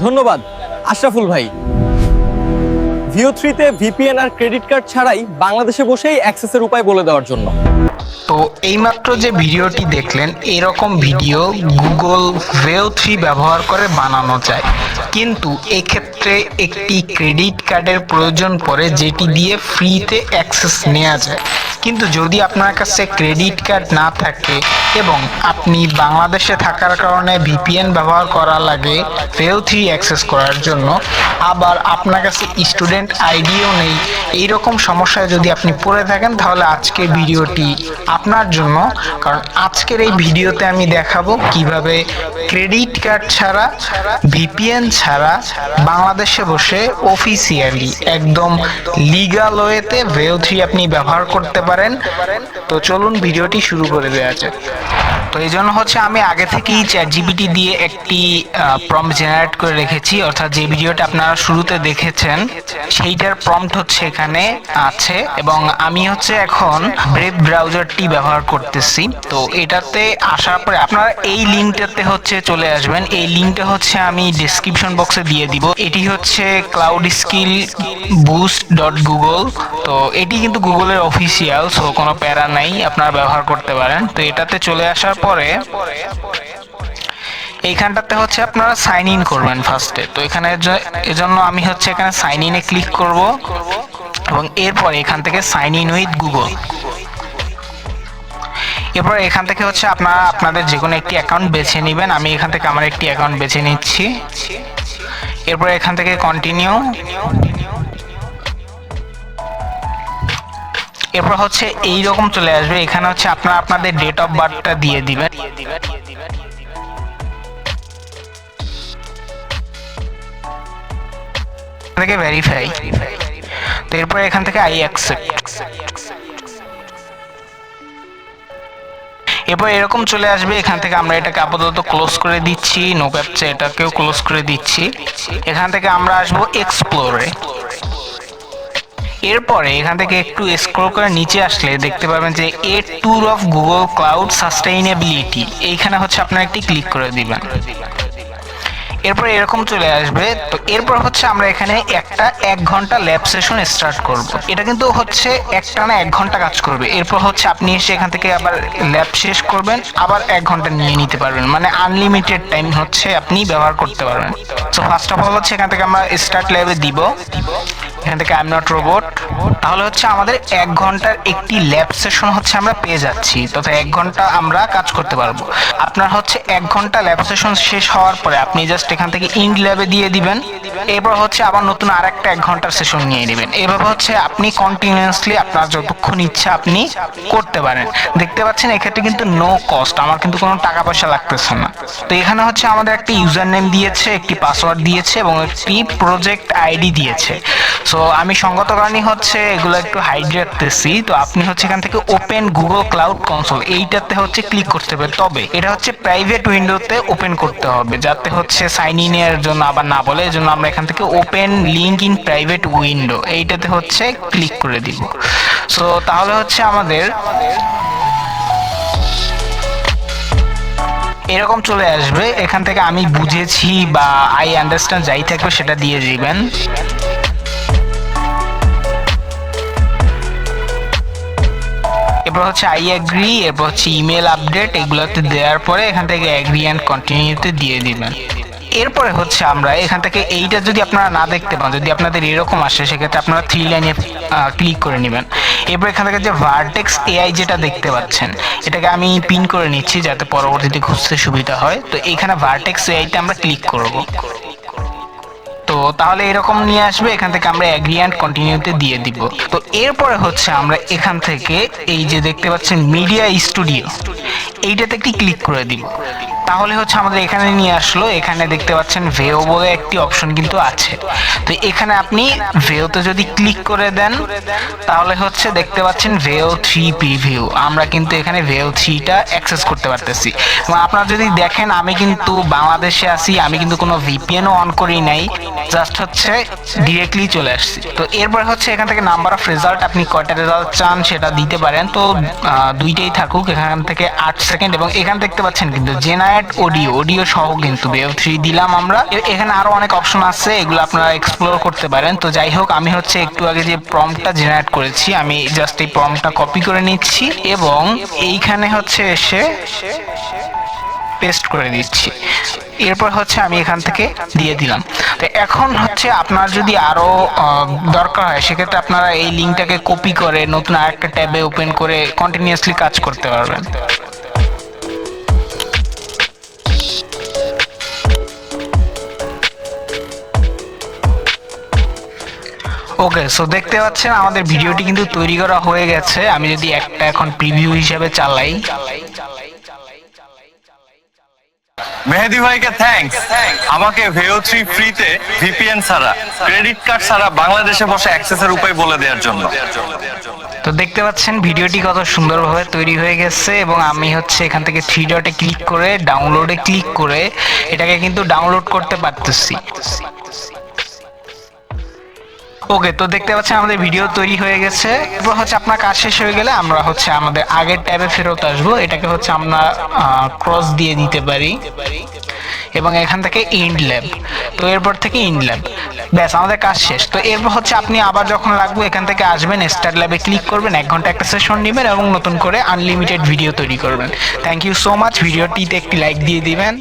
ধন্যবাদ আশরাফুল ভাই। ভিও থ্রিতে ভিপিএন আর ক্রেডিট কার্ড ছাড়াই বাংলাদেশে বসেই অ্যাক্সেসের উপায় বলে দেওয়ার জন্য। তো এইমাত্র যে ভিডিওটি দেখলেন, এরকম ভিডিও গুগল ভিও থ্রি ব্যবহার করে বানানো যায়, কিন্তু এক্ষেত্রে একটি ক্রেডিট কার্ডের প্রয়োজন পড়ে যেটি দিয়ে ফ্রিতে অ্যাক্সেস নেওয়া যায়। কিন্তু যদি আপনার কাছে ক্রেডিট কার্ড না থাকে এবং আপনি বাংলাদেশে থাকার কারণে ভিপিএন ব্যবহার করা লাগে ভিও থ্রি অ্যাক্সেস করার জন্য, আবার আপনার কাছে স্টুডেন্ট আইডিও নেই, এইরকম সমস্যায় যদি আপনি পড়ে থাকেন, তাহলে আজকের ভিডিওটি আপনার জন্য। কারণ আজকের এই ভিডিওতে আমি দেখাবো কিভাবে ক্রেডিট কার্ড ছাড়া, ভিপিএন ছাড়া বাংলাদেশে বসে অফিসিয়ালি একদম লিগ্যাল ওয়েতে ভিও থ্রি আপনি ব্যবহার করতে পারেন। তো চলুন ভিডিওটি শুরু করে দেওয়া যাক। তো এই জন্য হচ্ছে আমি আগে থেকেই চ্যাটজিপিটি দিয়ে একটি প্রম্পট জেনারেট করে রেখেছি, অর্থাৎ যে ভিডিওটা আপনারা শুরুতে দেখেছেন সেইটার প্রম্পট হচ্ছে এখানে আছে, এবং আমি হচ্ছে এখন ব্রেভ ব্রাউজারটি ব্যবহার করতেছি। তো এটাতে আসার পরে আপনারা এই লিঙ্কটাতে হচ্ছে চলে আসবেন। এই লিঙ্কটা হচ্ছে আমি ডেসক্রিপশন বক্সে দিয়ে দিব। এটি হচ্ছে cloudskillboost.google। তো এটি কিন্তু গুগলের অফিসিয়াল, সো কোনো প্যারা নাই, আপনারা ব্যবহার করতে পারেন। তো এটাতে চলে আসার পরে এইখানটাতে হচ্ছে আপনারা সাইন ইন করবেন ফার্স্টে। তো এখানে এজন্য আমি হচ্ছে এখানে সাইন ইনে ক্লিক করব, এবং এরপর এখান থেকে সাইন ইন উইথ গুগল। এরপর এখান থেকে হচ্ছে আপনারা আপনাদের যে কোনো একটি অ্যাকাউন্ট বেছে নেবেন। আমি এখান থেকে আমার একটি অ্যাকাউন্ট বেছে নিচ্ছি। এরপর এখান থেকে কন্টিনিউ। এরপর হচ্ছে এই রকম চলে আসবে। এখানে হচ্ছে আপনারা আপনাদের ডেট অফ বার্থটা দিয়ে দিবেন। থেকে ভেরিফাই। তো এরপর এখান থেকে আই অ্যাকসেপ্ট। এরপর এরকম চলে আসবে। এখান থেকে আমরা এটাকে আপাতত ক্লোজ করে দিচ্ছি, নো ক্যাপচা এটাকেও ক্লোজ করে দিচ্ছি। এখান থেকে আমরা আসবো এক্সপ্লোরে। এরপরে এখান থেকে একটু স্ক্রল করে নিচে আসলে দেখতে পাবেন যে a tour of Google cloud sustainability, এইখানে হচ্ছে আপনারা একটি ক্লিক করে দিবেন। এরপর এরকম চলে আসবে। তো এরপর হচ্ছে আমরা এখানে একটা 1 ঘন্টা ল্যাব সেশন স্টার্ট করব। এটা কিন্তু হচ্ছে একটানা 1 ঘন্টা কাজ করবে। এরপর হচ্ছে আপনি এসে এখান থেকে আবার ল্যাব শেষ করবেন, আবার 1 ঘন্টা নিয়ে নিতে পারবেন, মানে আনলিমিটেড টাইম হচ্ছে আপনি ব্যবহার করতে পারবেন। সো ফার্স্ট অফ অল হচ্ছে এখান থেকে আমরা স্টার্ট ল্যাবে দিব। এখান থেকে আই এম নট রোবট। তাহলে হচ্ছে আমাদের 1 ঘন্টার একটি ল্যাব সেশন হচ্ছে আমরা পেয়ে যাচ্ছি, তথা 1 ঘন্টা আমরা কাজ করতে পারবো। আপনার হচ্ছে 1 ঘন্টা ল্যাব সেশন শেষ হওয়ার পরে আপনি জাস্ট এখান থেকে ইন্ড ল্যাবে দিয়ে দিবেন। এরপর হচ্ছে আবার নতুন আরেকটা 1 ঘন্টার সেশন নিয়ে নেবেন। এভাবে হচ্ছে আপনি কন্টিনিউয়াসলি আপনার যতক্ষণ ইচ্ছা আপনি করতে পারেন। দেখতে পাচ্ছেন এক্ষেত্রে কিন্তু নো কস্ট, আমার কিন্তু কোনো টাকা পয়সা লাগতেছে না। তো এখানে হচ্ছে আমাদের একটা ইউজার নেম দিয়েছে, একটি পাসওয়ার্ড দিয়েছে এবং একটি প্রজেক্ট আইডি দিয়েছে। সো আমি সঙ্গত কারণে হচ্ছে এগুলো একটু হাইড রাখতেছি। তো আপনি হচ্ছে এখান থেকে ওপেন গুগল ক্লাউড কনসোল এইটাতে হচ্ছে ক্লিক করতে হবে। তবে এটা হচ্ছে প্রাইভেট উইন্ডোতে ওপেন করতে হবে, যাতে হচ্ছে সাইন ইন এর জন্য আবার না বলে। এজন্য আমরা এখান থেকে open link in private window এইটাতে হচ্ছে ক্লিক করে দিব। সো তাহলে হচ্ছে আমাদের এরকম চলে আসবে। এখান থেকে আমি বুঝেছি বা আই আন্ডারস্ট্যান্ড যাই থাকবে সেটা দিয়ে দিবেন। এরপর হচ্ছে আই এগ্রি, এরপর হচ্ছে ইমেল আপডেট, এগুলোতে দেওয়ার পরে এখান থেকে এগ্রি অ্যান্ড কন্টিনিউতে দিয়ে দিবেন। এরপরে হচ্ছে আমরা এখান থেকে এইটা যদি আপনারা না দেখতে পান, যদি আপনাদের এরকম আসে, সেক্ষেত্রে আপনারা 3 লাইনে ক্লিক করে নেবেন। এরপর এখান থেকে যে ভার্টেক্স এআই যেটা দেখতে পাচ্ছেন, এটাকে আমি পিন করে নিচ্ছি যাতে পরবর্তীতে খুঁজতে সুবিধা হয়। তো এখানে ভার্টেক্স এআইতে আমরা ক্লিক করব। তো তাহলে এরকম নিয়ে আসবে। এখান থেকে আমরা এগ্রি অ্যান্ড কন্টিনিউতে দিয়ে দিব। তো এরপরে হচ্ছে আমরা এখান থেকে এই যে দেখতে পাচ্ছেন মিডিয়া স্টুডিও, এইটাতে একটি ক্লিক করে দিব। তাহলে হচ্ছে আমাদের এখানে নিয়ে আসলো। এখানে দেখতে পাচ্ছেন ভেও বলে একটি অপশন কিন্তু আছে। তো এখানে আপনি ভেওতে যদি ক্লিক করে দেন, তাহলে হচ্ছে দেখতে পাচ্ছেন ভেও 3 প্রিভিউ। আমরা কিন্তু এখানে ভেও 3টা অ্যাক্সেস করতে পারতেছি। এবং আপনারা যদি দেখেন আমি কিন্তু বাংলাদেশে আছি, আমি কিন্তু কোনো ভিপিএনও অন করি নাই, জাস্ট হচ্ছে ডিরেক্টলি চলে আসছি। তো এরপর হচ্ছে এখান থেকে নাম্বার অফ রেজাল্ট, আপনি কয়টা রেজাল্ট চান সেটা দিতে পারেন। তো দুইটাই থাকুক। এখান থেকে 8 সেকেন্ড এবং এখানে দেখতে পাচ্ছেন কিন্তু জেনারেট অডিও সহ কিন্তু Wave 3 দিলাম আমরা। এখানে আরো অনেক অপশন আছে, এগুলো আপনারা এক্সপ্লোর করতে পারেন। তো যাই হোক, আমি হচ্ছে একটু আগে যে প্রম্পটটা জেনারেট করেছি, আমি জাস্ট এই প্রম্পটটা কপি করে নিচ্ছি এবং এইখানে হচ্ছে এসে পেস্ট করে দিচ্ছি। এরপর হচ্ছে আমি এখান থেকে দিয়ে দিলাম। তো এখন হচ্ছে আপনার যদি আরো দরকার হয় সেক্ষেত্রে আপনারা এই লিঙ্কটাকে কপি করে নতুন আরেকটা ট্যাবে ওপেন করে কন্টিনিউয়াসলি কাজ করতে পারবেন। ওকে, সো দেখতে পাচ্ছেন আমাদের ভিডিওটি কিন্তু তৈরি করা হয়ে গেছে। আমি যদি একটা এখন প্রিভিউ হিসেবে চালাই, মেহেদি ভাইকে থ্যাঙ্কস আমাকে ভেও 3 ফ্রিতে ভিপিএন ছাড়া ক্রেডিট কার্ড ছাড়া বাংলাদেশে বসে অ্যাক্সেসের উপায় বলে দেওয়ার জন্য। তো দেখতে পাচ্ছেন ভিডিওটি কত সুন্দরভাবে তৈরি হয়ে গেছে এবং আমি হচ্ছে এখান থেকে 3 ডটে ক্লিক করে ডাউনলোডে ক্লিক করে এটাকে কিন্তু ডাউনলোড করতে পারতেছি। ওকে, তো দেখতে পাচ্ছেন আমাদের ভিডিও তৈরি হয়ে গেছে। এরপর হচ্ছে আপনার কাজ শেষ হয়ে গেলে আমরা হচ্ছে আমাদের আগের ট্যাবে ফেরত আসবো। এটাকে হচ্ছে আমরা ক্রস দিয়ে দিতে পারি এবং এখান থেকে ইন্ড ল্যাব। তো এরপর থেকে ইন্ড ল্যাব, ব্যাস আমাদের কাজ শেষ। তো এরপর হচ্ছে আপনি আবার যখন লাগবে এখান থেকে আসবেন, স্টার্ট ল্যাবে ক্লিক করবেন, 1 ঘন্টা একটা সেশন নেবেন এবং নতুন করে আনলিমিটেড ভিডিও তৈরি করবেন। Thank you so much. ভিডিওটিতে একটি লাইক দিয়ে দিবেন।